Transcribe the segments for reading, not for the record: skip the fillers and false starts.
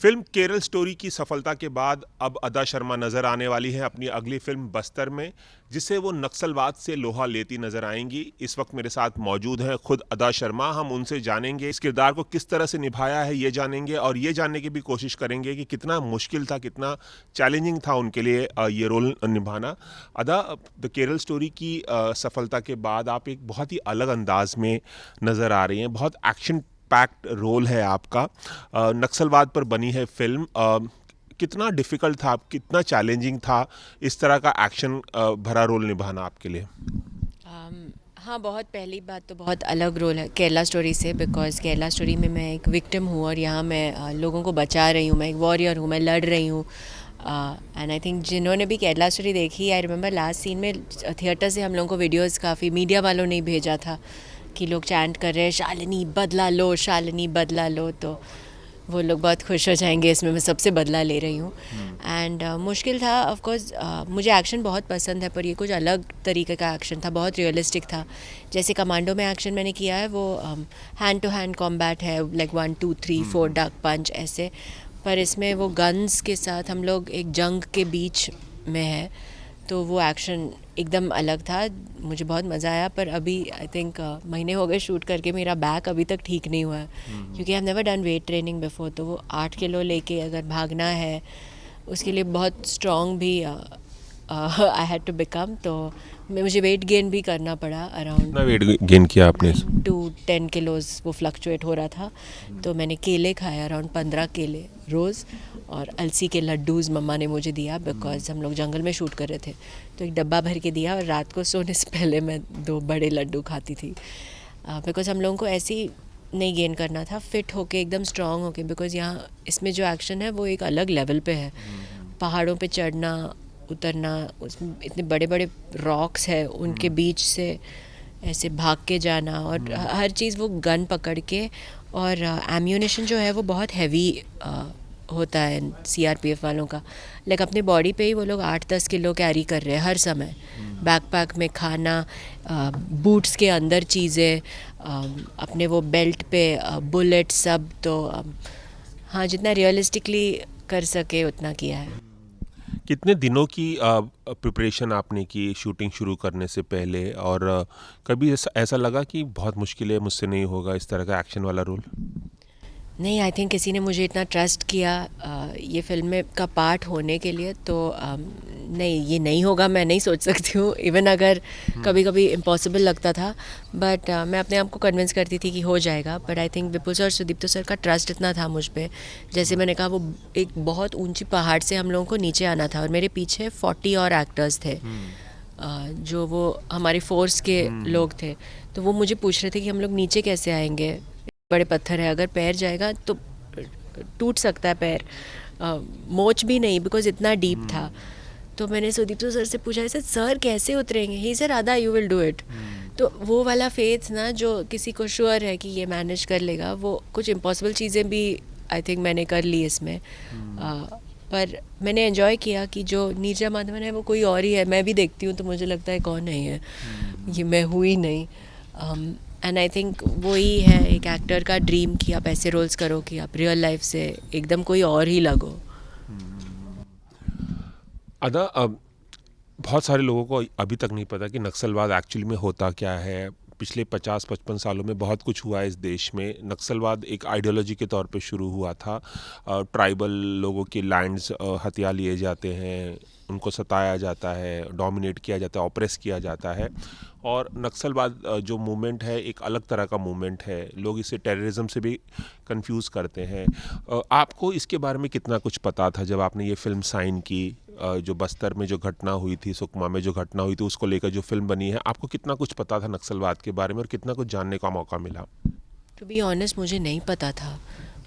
Film Kerala story की सफलता के बाद अब अदा शर्मा नजर आने वाली हैं अपनी अगली फिल्म बस्तर में, जिसे वो नक्सलवाद से लोहा लेती नजर आएंगी। इस वक्त मेरे साथ मौजूद हैं खुद अदा शर्मा। हम उनसे जानेंगे इस किरदार को किस तरह से निभाया है, ये जानेंगे और ये जानने की भी कोशिश करेंगे कि कितना मुश्किल था, कितना चैलेंजिंग था उनके लिए ये रोल निभाना। अदा, द केरल स्टोरी की सफलता के बाद आप एक बहुत ही अलग अंदाज में नजर आ रही हैं। बहुत एक्शन पैक्ड रोल है आपका। नक्सलवाद पर बनी है फिल्म। कितना डिफ़िकल्ट था, कितना चैलेंजिंग था इस तरह का एक्शन भरा रोल निभाना आपके लिए? हाँ, बहुत पहली बात तो बहुत अलग रोल है केरला स्टोरी से, बिकॉज़ केरला स्टोरी में मैं एक विक्टिम हूँ और यहाँ मैं लोगों को बचा रही हूँ। मैं एक वॉरियर हूँ, मैं लड़ रही हूँ। एंड आई थिंक जिन्होंने भी केरला स्टोरी देखी, आई रिमेंबर लास्ट सीन में थिएटर से हम लोगों को वीडियोस काफ़ी मीडिया वालों ने भेजा था कि लोग चैंट कर रहे हैं शालिनी बदला लो, शालिनी बदला लो। तो वो लोग बहुत खुश हो जाएंगे, इसमें मैं सबसे बदला ले रही हूँ। एंड मुश्किल था ऑफ कोर्स। मुझे एक्शन बहुत पसंद है, पर ये कुछ अलग तरीके का एक्शन था, बहुत रियलिस्टिक था। जैसे कमांडो में एक्शन मैंने किया है वो हैंड टू हैंड कॉम्बैट है, लाइक 1 2 3 4 डक पंच ऐसे। पर इसमें वो गन्स के साथ हम लोग एक जंग के बीच में है, तो वो एक्शन एकदम अलग था। मुझे बहुत मज़ा आया। पर अभी आई थिंक महीने हो गए शूट करके, मेरा बैक अभी तक ठीक नहीं हुआ है, क्योंकि I have never done weight training before. तो वो 8 किलो लेके अगर भागना है, उसके लिए बहुत स्ट्रॉन्ग भी आई हैड टू बिकम। तो मुझे वेट गेन भी करना पड़ा, अराउंड कितना वेट गेन किया आपने? 9 to 10 किलोज़ वो फ्लक्चुएट हो रहा था। तो मैंने केले खाए, अराउंड 15 केले रोज़, और अलसी के लड्डूज़ मम्मा ने मुझे दिया, बिकॉज हम लोग जंगल में शूट कर रहे थे। तो एक डब्बा भर के दिया और रात को सोने से पहले मैं 2 बड़े लड्डू खाती थी, बिकॉज हम लोगों को ऐसे ही नहीं गेन करना था, फिट होके एकदम स्ट्रांग होके। बिकॉज यहाँ इसमें जो एक्शन है वो एक अलग लेवल पे है। पहाड़ों पे चढ़ना उतरना, उसमें इतने बड़े बड़े रॉक्स है, उनके बीच से ऐसे भाग के जाना, और हर चीज़ वो गन पकड़ के। और एम्यूनेशन जो है वो बहुत हैवी होता है सीआरपीएफ वालों का। लाइक अपने बॉडी पे ही वो लोग 8-10 किलो कैरी कर रहे हैं हर समय। बैकपैक में खाना, बूट्स के अंदर चीज़ें, अपने वो बेल्ट पे बुलेट सब। तो हाँ, जितना रियलिस्टिकली कर सके उतना किया है। कितने दिनों की प्रिपरेशन आपने की शूटिंग शुरू करने से पहले? और कभी ऐसा लगा कि बहुत मुश्किल है, मुझसे नहीं होगा इस तरह का एक्शन वाला रोल? नहीं, आई थिंक किसी ने मुझे इतना ट्रस्ट किया ये फिल्म में का पार्ट होने के लिए, तो नहीं, ये नहीं होगा मैं नहीं सोच सकती हूँ। इवन अगर कभी कभी इम्पॉसिबल लगता था, बट मैं अपने आप को कन्विंस करती थी कि हो जाएगा। But I think Vipul sir, Sudipto sir का ट्रस्ट इतना था मुझ पे। जैसे मैंने कहा, वो एक बहुत ऊंची पहाड़ से हम लोगों को नीचे आना था, और मेरे पीछे 40 और एक्टर्स थे, जो वो हमारी फोर्स के लोग थे। तो वो मुझे पूछ रहे थे कि हम लोग नीचे कैसे आएंगे, बड़े पत्थर है, अगर पैर जाएगा तो टूट सकता है पैर। मोच भी नहीं, बिकॉज इतना डीप था। तो मैंने सुदीप्तो सर से पूछा, ऐसे सर कैसे उतरेंगे? ही सर आधा यू विल डू इट। तो वो वाला फेथ ना, जो किसी को श्योर है कि ये मैनेज कर लेगा, वो कुछ इम्पॉसिबल चीज़ें भी आई थिंक मैंने कर ली इसमें। पर मैंने एंजॉय किया कि जो नीरजा माधवन है वो कोई और ही है। मैं भी देखती हूँ तो मुझे लगता है कौन नहीं है, ये मैं हुई नहीं। एंड आई थिंक वही है एक एक्टर का ड्रीम, कि आप ऐसे रोल्स करो कि आप रियल लाइफ से एकदम कोई और ही लगो। अदा, बहुत सारे लोगों को अभी तक नहीं पता कि नक्सलवाद एक्चुअली में होता क्या है। पिछले 50-55 सालों में बहुत कुछ हुआ है इस देश में। नक्सलवाद एक आइडियोलॉजी के तौर पे शुरू हुआ था। ट्राइबल लोगों के लैंड्स हथिया लिए जाते हैं, उनको सताया जाता है, डोमिनेट किया जाता है, ऑप्रेस किया जाता है। और नक्सलवाद जो मूवमेंट है एक अलग तरह का मूवमेंट है। लोग इसे टेररिज्म से भी कंफ्यूज करते हैं। आपको इसके बारे में कितना कुछ पता था जब आपने ये फिल्म साइन की? जो बस्तर में जो घटना हुई थी, सुकमा में जो घटना हुई थी, उसको लेकर जो फिल्म बनी है, आपको कितना कुछ पता था नक्सलवाद के बारे में और कितना कुछ जानने का मौका मिला? टू बी ऑनेस्ट, मुझे नहीं पता था।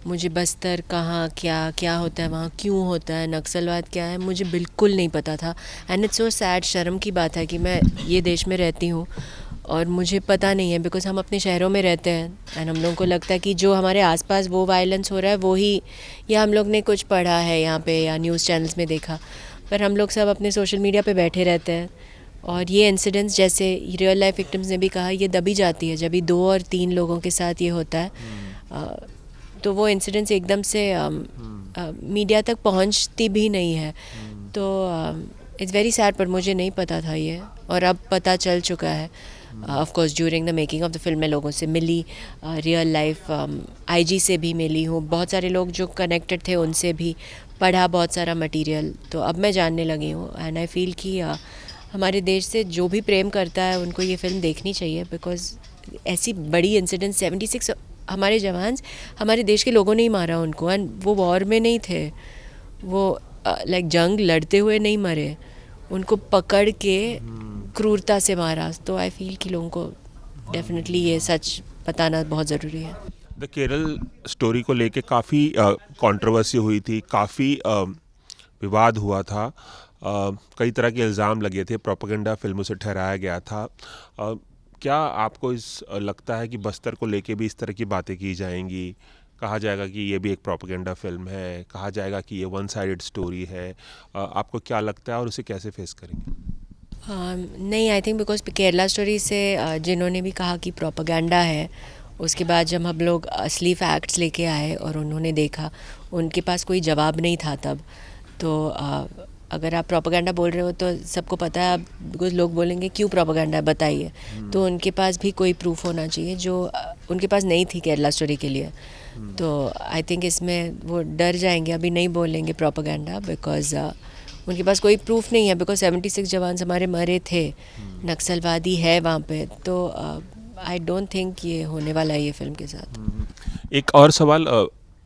मुझे बस्तर कहाँ क्या क्या होता है, वहाँ क्यों होता है, नक्सलवाद क्या है, मुझे बिल्कुल नहीं पता था। एंड इट्स सो सैड, शर्म की बात है कि मैं ये देश में रहती हूँ और मुझे पता नहीं है, बिकॉज हम अपने शहरों में रहते हैं। एंड हम लोगों को लगता है कि जो हमारे आसपास वो वायलेंस हो रहा है वो ही, या हम लोग ने कुछ पढ़ा है यहाँ पे या न्यूज़ चैनल्स में देखा। पर हम लोग सब अपने सोशल मीडिया पे बैठे रहते हैं, और ये इंसिडेंट्स, जैसे रियल लाइफ विक्टिम्स ने भी कहा, ये दबी जाती है जब भी 2 और 3 लोगों के साथ ये होता है। तो वो इंसिडेंट्स एकदम से मीडिया तक पहुंचती भी नहीं है, तो इट्स वेरी सैड, पर मुझे नहीं पता था ये, और अब पता चल चुका है। Of course during the making of the film मैं लोगों से मिली, रियल लाइफ आईजी से भी मिली हूँ, बहुत सारे लोग जो कनेक्टेड थे उनसे भी पढ़ा बहुत सारा मटेरियल, तो अब मैं जानने लगी हूँ। एंड आई फील कि हमारे देश से जो भी प्रेम करता है उनको ये फिल्म देखनी चाहिए, बिकॉज ऐसी बड़ी इंसिडेंट 76 हमारे जवान, हमारे देश के लोगों ने ही मारा उनको, एंड वो वॉर में नहीं थे, वो लाइक जंग लड़ते हुए नहीं मरे, उनको पकड़ के क्रूरता से मारा। तो आई फील कि लोगों को डेफिनेटली ये सच बताना बहुत ज़रूरी है। द केरल स्टोरी को लेके काफ़ी कंट्रोवर्सी हुई थी, काफ़ी विवाद हुआ था, कई तरह के इल्ज़ाम लगे थे, प्रोपेगेंडा फिल्मों से ठहराया गया था। क्या आपको लगता है कि बस्तर को लेके भी इस तरह की बातें की जाएंगी? कहा जाएगा कि ये भी एक प्रोपेगेंडा फिल्म है, कहा जाएगा कि ये वन साइडेड स्टोरी है, आपको क्या लगता है और उसे कैसे फेस करेंगे? नहीं, I think because Kerala story से जिन्होंने भी कहा कि प्रोपेगेंडा है, उसके बाद जब हम लोग असली फैक्ट्स लेके आए और उन्होंने देखा, उनके पास कोई जवाब नहीं था तब। तो अगर आप प्रोपेगेंडा बोल रहे हो तो सबको पता है, कुछ लोग बोलेंगे क्यों प्रोपेगेंडा बताइए, तो उनके पास भी कोई प्रूफ होना चाहिए जो उनके पास नहीं थी केरला स्टोरी के लिए। तो आई थिंक इसमें वो डर जाएंगे, अभी नहीं बोलेंगे प्रोपेगेंडा, बिकॉज उनके पास कोई प्रूफ नहीं है, बिकॉज 76 जवान हमारे मरे थे, नक्सलवादी है वहाँ पे, तो आई डोंट थिंक ये होने वाला है ये फिल्म के साथ। एक और सवाल,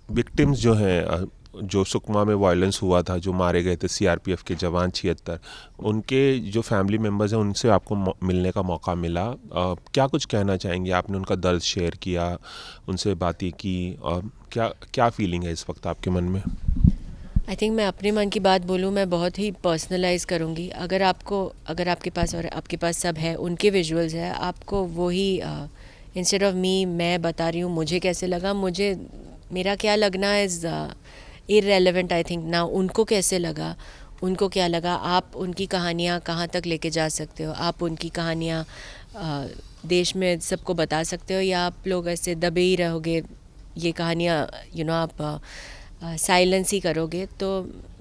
विक्टिम्स जो हैं, जो सुकमा में वायलेंस हुआ था, जो मारे गए थे सीआरपीएफ के जवान 76, उनके जो फैमिली मेम्बर्स हैं उनसे आपको मिलने का मौका मिला, क्या कुछ कहना चाहेंगे? आपने उनका दर्द शेयर किया, उनसे बातें की, और क्या क्या फीलिंग है इस वक्त आपके मन में? आई थिंक मैं अपने मन की बात बोलूँ, मैं बहुत ही पर्सनलाइज़ करूँगी। अगर आपके पास, और आपके पास सब है, उनके विजुअल्स है, आपको वही इंस्टेड ऑफ मैं बता रही हूँ मुझे कैसे लगा, मेरा क्या लगना इज़ इररेलेवेंट आई थिंक ना। उनको कैसे लगा, उनको क्या लगा, आप उनकी कहानियाँ कहाँ तक लेके जा सकते हो, आप उनकी कहानियाँ देश में सबको बता सकते हो, या आप लोग ऐसे दबे ही रहोगे, ये कहानियाँ आप साइलेंस ही करोगे। तो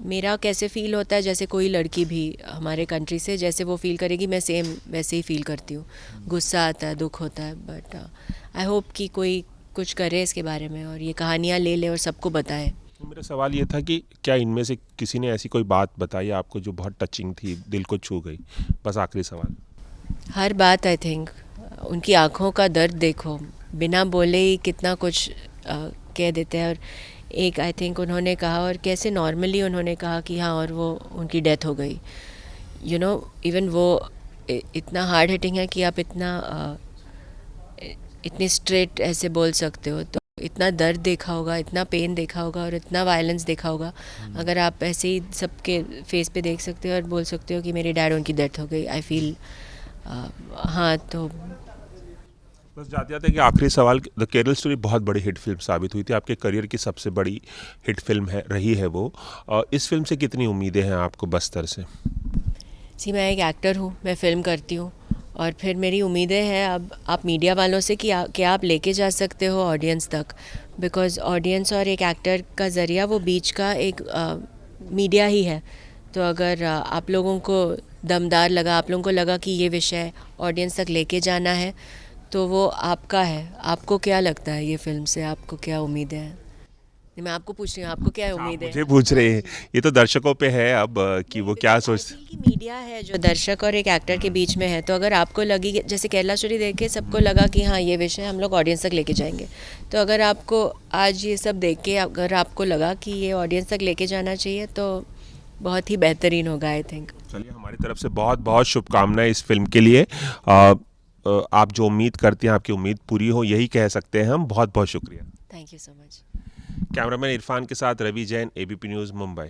मेरा कैसे फ़ील होता है, जैसे कोई लड़की भी हमारे कंट्री से जैसे वो फ़ील करेगी, मैं सेम वैसे ही फ़ील करती हूँ। गुस्सा आता है, दुख होता है, बट आई होप कि कोई कुछ करे इसके बारे में और ये कहानियाँ ले ले और सबको बताए। तो मेरा सवाल ये था कि क्या इनमें से किसी ने ऐसी कोई बात बताई आपको जो बहुत टचिंग थी, दिल को छू गई? बस आखिरी सवाल। हर बात आई थिंक, उनकी आँखों का दर्द देखो, बिना बोले ही कितना कुछ कह देते हैं। और एक आई थिंक उन्होंने कहा, और कैसे नॉर्मली उन्होंने कहा कि हाँ, और वो उनकी डेथ हो गई। इवन वो इतना हार्ड हिटिंग है कि आप इतने स्ट्रेट ऐसे बोल सकते हो। तो इतना दर्द देखा होगा, इतना पेन देखा होगा और इतना वायलेंस देखा होगा, अगर आप ऐसे ही सबके फेस पे देख सकते हो और बोल सकते हो कि मेरे डैड उनकी डेथ हो गई, आई फील हाँ। तो बस जाते जाते कि आखिरी सवाल, द केरल स्टोरी बहुत बड़ी हिट फिल्म साबित हुई थी, आपके करियर की सबसे बड़ी हिट फिल्म रही है वो। इस फिल्म से कितनी उम्मीदें हैं आपको बस्तर से? मैं एक एक्टर हूँ, मैं फ़िल्म करती हूँ, और फिर मेरी उम्मीदें हैं अब आप मीडिया वालों से कि क्या आप लेके जा सकते हो ऑडियंस तक, बिकॉज़ ऑडियंस और एक एक्टर का ज़रिया, वो बीच का एक मीडिया ही है। तो अगर आप लोगों को दमदार लगा, आप लोगों को लगा कि ये विषय ऑडियंस तक लेके जाना है, तो वो आपका है। आपको क्या लगता है ये फिल्म से, आपको क्या उम्मीदें हैं? मैं आपको पूछ रही हूँ, आपको क्या उम्मीद है? मुझे पूछ रहे हैं, ये तो दर्शकों पे है अब कि वो क्या सोचते। कि मीडिया है जो दर्शक और एक एक्टर के बीच में है, तो अगर आपको लगी, जैसे केरला स्टोरी देख के सबको लगा कि हाँ ये विषय हम लोग ऑडियंस तक लेके जाएंगे, तो अगर आपको आज ये सब देख के अगर आपको लगा कि ये ऑडियंस तक लेके जाना चाहिए, तो बहुत ही बेहतरीन होगा आई थिंक। चलिए, हमारी तरफ से बहुत बहुत शुभकामनाएं इस फिल्म के लिए। आप जो उम्मीद करती हैं, आपकी उम्मीद पूरी हो, यही कह सकते हैं हम। बहुत बहुत शुक्रिया। Thank you so much. Cameraman Irfan के साथ रवि जैन, एबीपी न्यूज़, मुंबई।